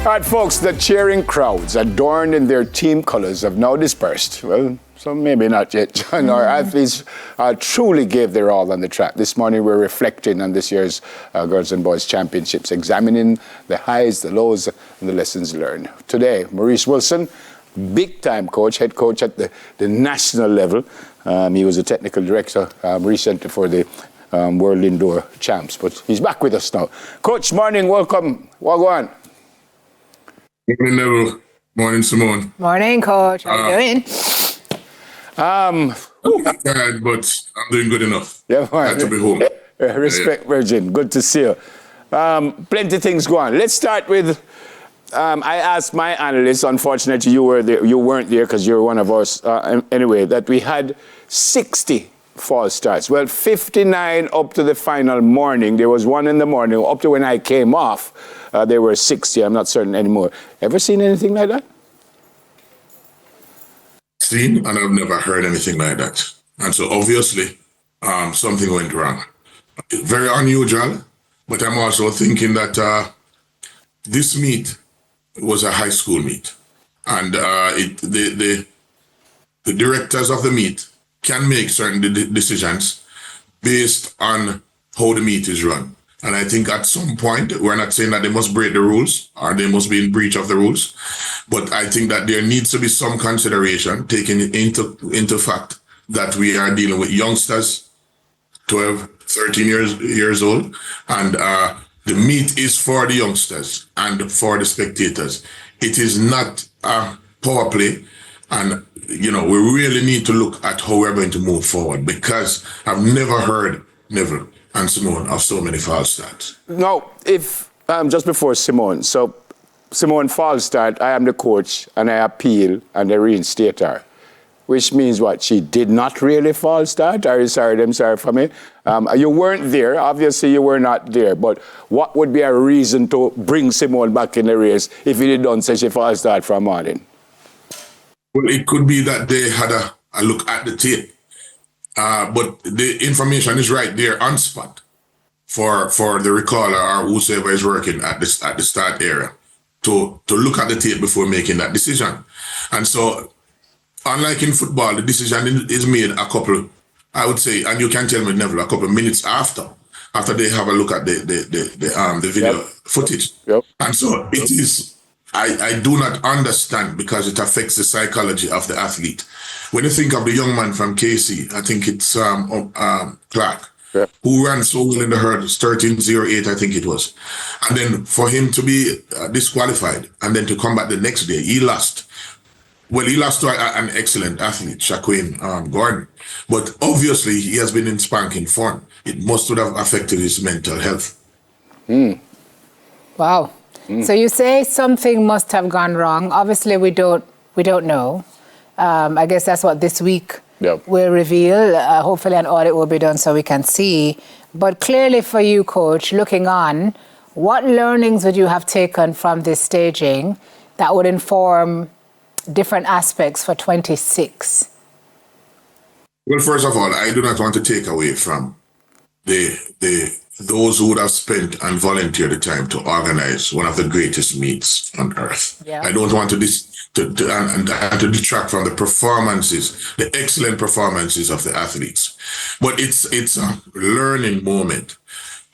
All right, folks, the cheering crowds adorned in their team colors have now dispersed. Well, so maybe not yet, John. Our athletes truly gave their all on the track. This morning we're reflecting on this year's Girls and Boys Championships, examining the highs, the lows, and the lessons learned. Today, Maurice Wilson, big-time coach, head coach at the national level. He was a technical director recently for the World Indoor Champs, but he's back with us now. Coach, morning, welcome. Wagwan. Morning, Neville. Morning, Simone. Morning, Coach. How are you doing? I'm tired, but I'm doing good enough. Yeah, Glad to be home. Respect, Virgin. Good to see you. Plenty of things go on. Let's start with, I asked my analysts, unfortunately you weren't there because you're one of us, anyway, that we had 60 false starts. Well, 59 up to the final morning. There was one in the morning. Up to when I came off, there were 60. I'm not certain anymore. Ever seen anything like that? Seen, and I've never heard anything like that. And so obviously, something went wrong. Very unusual, but I'm also thinking that this meet was a high school meet. And the directors of the meet can make certain decisions based on how the meet is run. And I think at some point, we're not saying that they must break the rules or they must be in breach of the rules, but I think that there needs to be some consideration taken into fact that we are dealing with youngsters, 12, 13 years old, and the meet is for the youngsters and for the spectators. It is not a power play, and we really need to look at how we're going to move forward, because I've never heard, never, and Simone, of so many false starts. No, if, just before Simone, so Simone false start, I am the coach, and I appeal, and I reinstate her. Which means what? She did not really false start? Are you sorry? I'm sorry for me. You weren't there. Obviously, you were not there. But what would be a reason to bring Simone back in the race if you did not say she false start from morning? Well, it could be that they had a look at the tape. But the information is right there on spot for the recaller or whoever is working at the start area to look at the tape before making that decision. And so, unlike in football, the decision is made a couple, I would say, and you can tell me, Neville, a couple of minutes after they have a look at the video footage. Yep. And so it is. I do not understand, because it affects the psychology of the athlete. When you think of the young man from KC, I think it's Clark, who ran so well in the hurdles, 13.08, I think it was. And then for him to be disqualified and then to come back the next day, he lost. Well, he lost to an excellent athlete, Shaquille Gordon. But obviously, he has been in spanking form. It must have affected his mental health. Wow. So you say something must have gone wrong. Obviously, we don't know. I guess that's what this week will reveal. Hopefully, an audit will be done so we can see. But clearly, for you, Coach, looking on, what learnings would you have taken from this staging that would inform different aspects for 26? Well, first of all, I do not want to take away from those who would have spent and volunteered the time to organize one of the greatest meets on earth. Yeah. I don't want to detract from the performances, the excellent performances of the athletes. But it's a learning moment.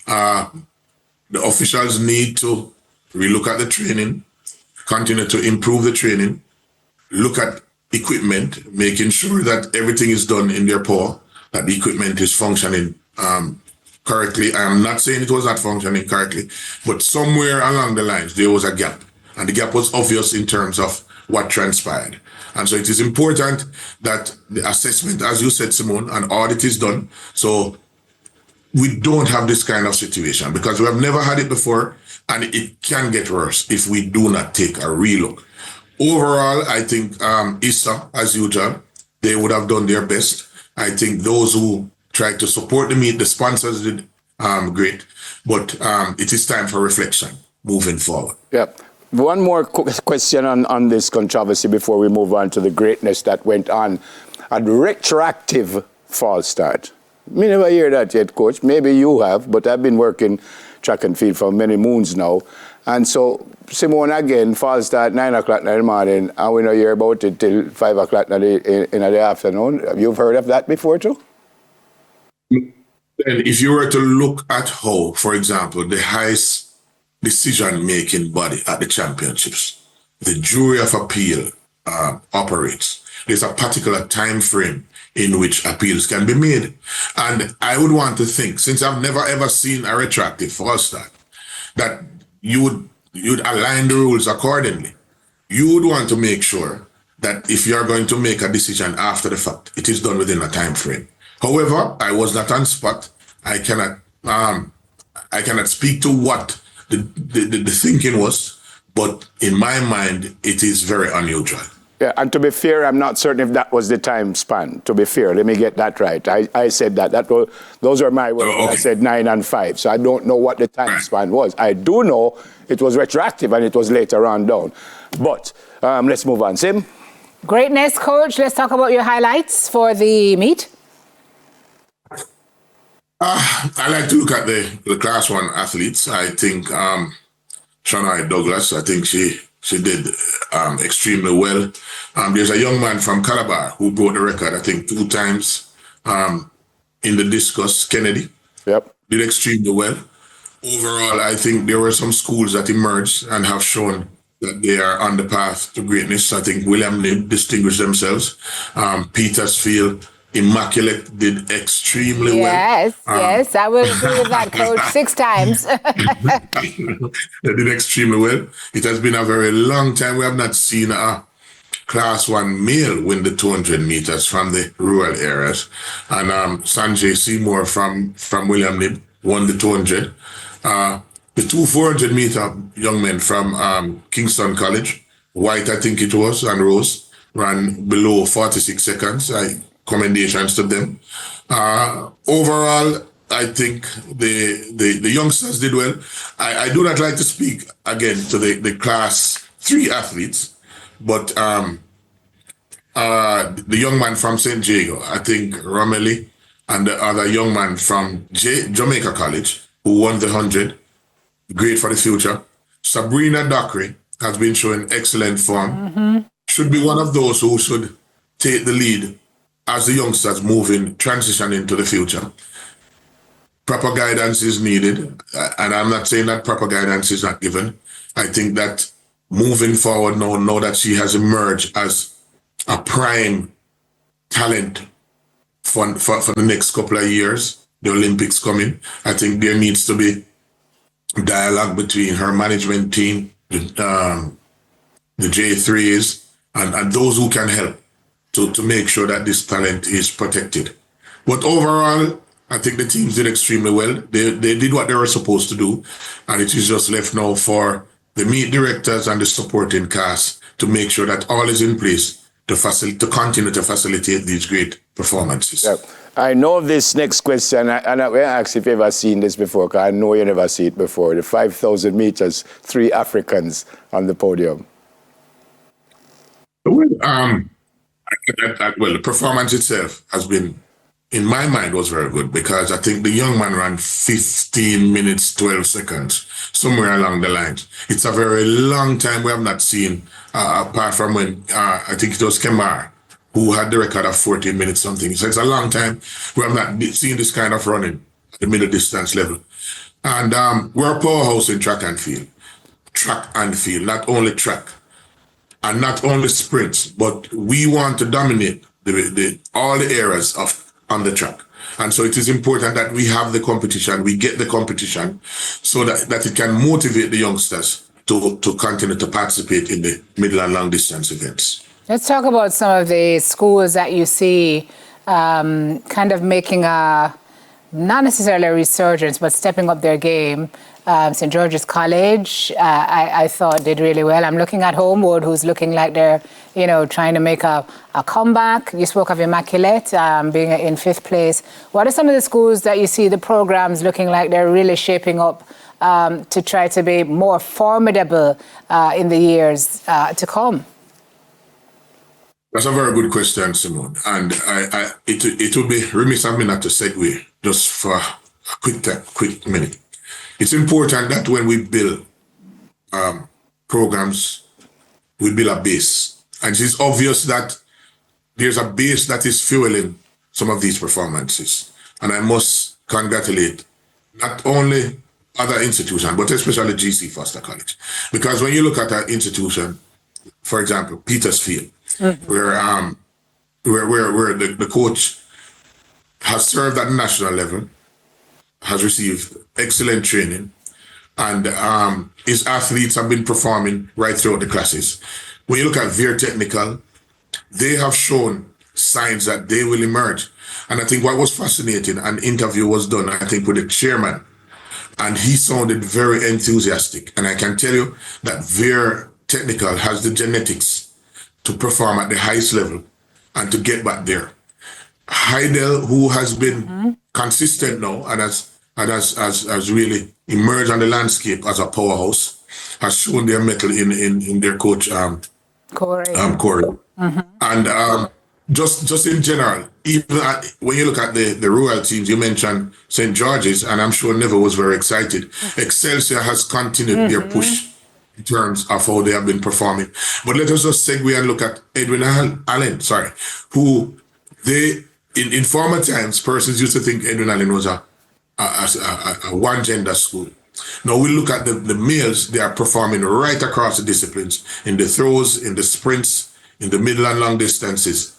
The officials need to relook at the training, continue to improve the training, look at equipment, making sure that everything is done in their power, that the equipment is functioning correctly. I am not saying it was not functioning correctly, but somewhere along the lines, there was a gap. And the gap was obvious in terms of what transpired. And so it is important that the assessment, as you said, Simone, an audit is done. So we don't have this kind of situation, because we have never had it before, and it can get worse if we do not take a relook. Overall, I think ISA, as usual, they would have done their best. I think those who tried to support the meet, the sponsors did great, but it is time for reflection moving forward. Yep. One more question on this controversy before we move on to the greatness that went on. A retroactive false start. Me never hear that yet, Coach. Maybe you have, but I've been working track and field for many moons now. And so Simone again falls start 9 o'clock in the morning, and we know you're about it till 5 o'clock in the afternoon. You've heard of that before too? And if you were to look at how, for example, the highest decision-making body at the championships, the jury of appeal operates, there's a particular time frame in which appeals can be made. And I would want to think, since I've never ever seen a retroactive false start, that you'd align the rules accordingly. You would want to make sure that if you're going to make a decision after the fact, it is done within a time frame. However, I was not on spot. I cannot speak to what the thinking was, but in my mind, it is very unusual. Yeah, and to be fair, I'm not certain if that was the time span. To be fair, let me get that right. I said that. Those are my words. Okay. I said 9 and 5, so I don't know what the time span was. I do know it was retroactive and it was later on down. But let's move on. Sim? Greatness, coach. Let's talk about your highlights for the meet. I like to look at the Class 1 athletes. I think Shania Douglas, I think she did extremely well. There's a young man from Calabar who broke the record, I think, 2 times in the discus, Kennedy. Yep. Did extremely well. Overall, I think there were some schools that emerged and have shown that they are on the path to greatness. I think William Knibb distinguished themselves. Petersfield, Immaculate did extremely well. Yes, I will agree with that, coach. 6 times. They did extremely well. It has been a very long time. We have not seen a Class 1 male win the 200 meters from the rural areas. And Sanjay Seymour from William Knibb won the 200. The 2 400 meter young men from Kingston College, White, I think it was, and Rose, ran below 46 seconds. Commendations to them. Overall, I think the youngsters did well. I do not like to speak again to the Class 3 athletes, but the young man from St. Jago, I think Romilly, and the other young man from Jamaica College, who won the 100, great for the future. Sabrina Dockery has been showing excellent form. Mm-hmm. Should be one of those who should take the lead as the youngsters transition into the future. Proper guidance is needed, and I'm not saying that proper guidance is not given. I think that moving forward now that she has emerged as a prime talent for the next couple of years, the Olympics coming, I think there needs to be dialogue between her management team, the J3s, and those who can help to make sure that this talent is protected. But overall, I think the teams did extremely well. They did what they were supposed to do, and it is just left now for the meet directors and the supporting cast to make sure that all is in place to continue to facilitate these great performances. Yep. I know this next question, and I will ask if you've ever seen this before, because I know you never see it before. The 5,000 meters, 3 Africans on the podium. Well, the performance itself has been, in my mind, was very good, because I think the young man ran 15 minutes, 12 seconds, somewhere along the lines. It's a very long time we have not seen, apart from when, I think it was Kemar, who had the record of 14 minutes something. So it's a long time we have not seen this kind of running at the middle distance level. And we're a powerhouse in track and field. Track and field, not only track. And not only sprints, but we want to dominate all the areas on the track. And so it is important that we have the competition, we get the competition, so that it can motivate the youngsters to continue to participate in the middle and long distance events. Let's talk about some of the schools that you see kind of making not necessarily a resurgence, but stepping up their game. St. George's College, I thought did really well. I'm looking at Homewood, who's looking like they're, trying to make a comeback. You spoke of Immaculate being in 5th place. What are some of the schools that you see the programs looking like they're really shaping up to try to be more formidable in the years to come? That's a very good question, Simone. And it would be remiss of me not to segue just for a quick minute. It's important that when we build programs, we build a base. And it's obvious that there's a base that is fueling some of these performances. And I must congratulate not only other institutions, but especially GC Foster College. Because when you look at an institution, for example, Petersfield, where the coach has served at the national level, has received excellent training, and his athletes have been performing right throughout the classes. When you look at Veer Technical, they have shown signs that they will emerge. And I think what was fascinating, an interview was done, I think, with the chairman, and he sounded very enthusiastic. And I can tell you that Veer Technical has the genetics to perform at the highest level and to get back there. Heidel, who has been consistent now and has really emerged on the landscape as a powerhouse, has shown their mettle in their coach, Corey. And just in general, even when you look at the rural teams, you mentioned St. George's, and I'm sure Neville was very excited. Excelsior has continued their push in terms of how they have been performing. But let us just segue and look at Edwin Allen, who they, in former times, persons used to think Edwin Allen was a one-gender school. Now we look at the males, they are performing right across the disciplines, in the throws, in the sprints, in the middle and long distances.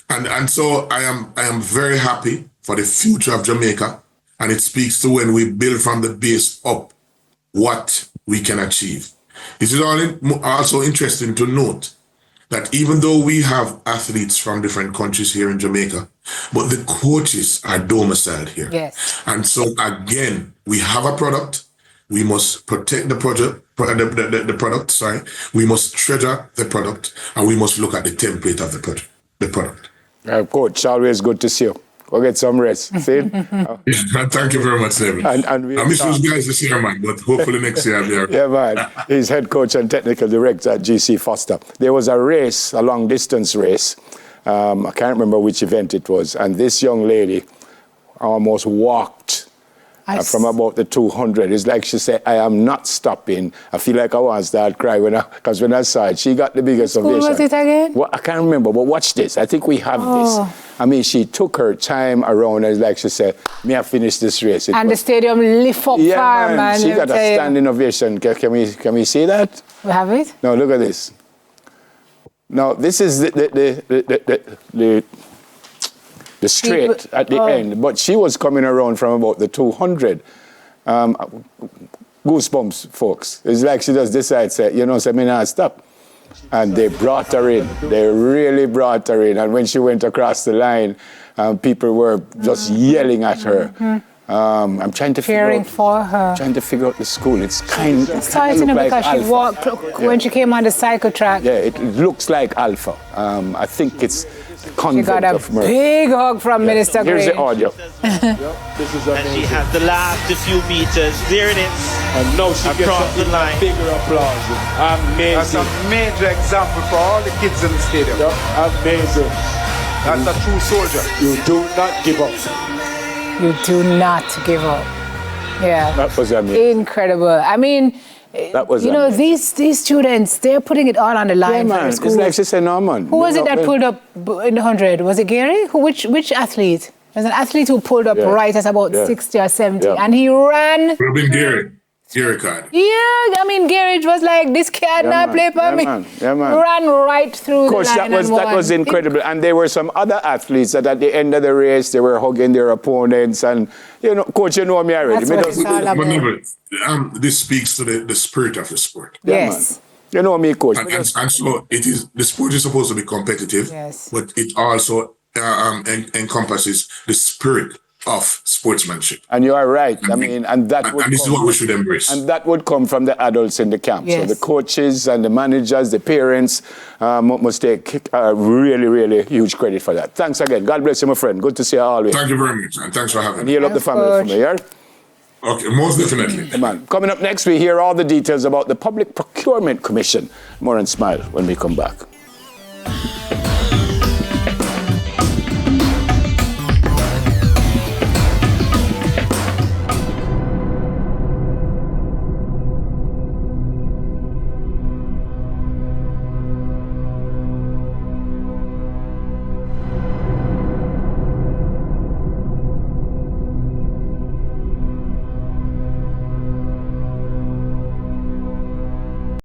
And so I am very happy for the future of Jamaica, and it speaks to when we build from the base up what we can achieve. It is also interesting to note that even though we have athletes from different countries here in Jamaica, but the coaches are domiciled here. Yes. And so again, we have a product. We must protect the product. We must treasure the product, and we must look at the template of the product. Coach, always good to see you. Go get some rest. See? Thank you very much, Neville. And I miss those guys this year, man, but hopefully next year I'll be around. Yeah, man. He's head coach and technical director at GC Foster. There was a race, a long distance race. I can't remember which event it was. And this young lady almost walked from about the 200. It's like she said, I am not stopping. I feel like I want to start crying because when I saw it, she got the biggest ovation. Who was it again? Well, I can't remember, but watch this. I think we have this. I mean, she took her time around, and like she said, me I finish this race. The stadium lift up far, man. She got a standing ovation. Can we see that? We have it? No, look at this. Now, this is the straight at the end, but she was coming around from about the 200. Goosebumps, folks. It's like she just decided, say, me not stop. And they brought her in. They really brought her in. And when she went across the line, people were just yelling at her. I'm trying to figure out the school. It's kind of like because Alpha. She walked when she came on the cycle track. Yeah, it looks like Alpha. I think it's Convent she got a of Mercy. big hug from Minister Gray. Here's the audio. This is and she has the last few meters. There it is. And now she across gets the line. Bigger applause. Amazing. That's a major example for all the kids in the stadium. Amazing. That's a true soldier. You do not give up. You do not give up. Yeah. That was amazing. Incredible. I mean, that was these students, they're putting it all on the line. Yeah, man. For the it's like she said, no, man. Who was it that pulled up in the 100? Was it Gary? Which athlete? There's an athlete who pulled up right at about 60 or 70, and he ran. Robin Gary card. Yeah, I mean, Gary was like, this kid not play for me. Yeah, man. Ran right through Coach, the line that was incredible. And there were some other athletes that at the end of the race, they were hugging their opponents. And, Coach, you know me already. That's what it's all about. This speaks to the spirit of the sport. Yes. You know me, Coach. And so the sport is supposed to be competitive, but it also encompasses the spirit of sportsmanship. And you are right. And this is what we should embrace. And that would come from the adults in the camp. Yes. So the coaches and the managers, the parents must take really, really huge credit for that. Thanks again. God bless you, my friend. Good to see you always. Thank you very much, and thanks for having me. And heal up the family for me, yeah? Okay, most definitely. Man. Coming up next, we hear all the details about the Public Procurement Commission. More on Smile when we come back.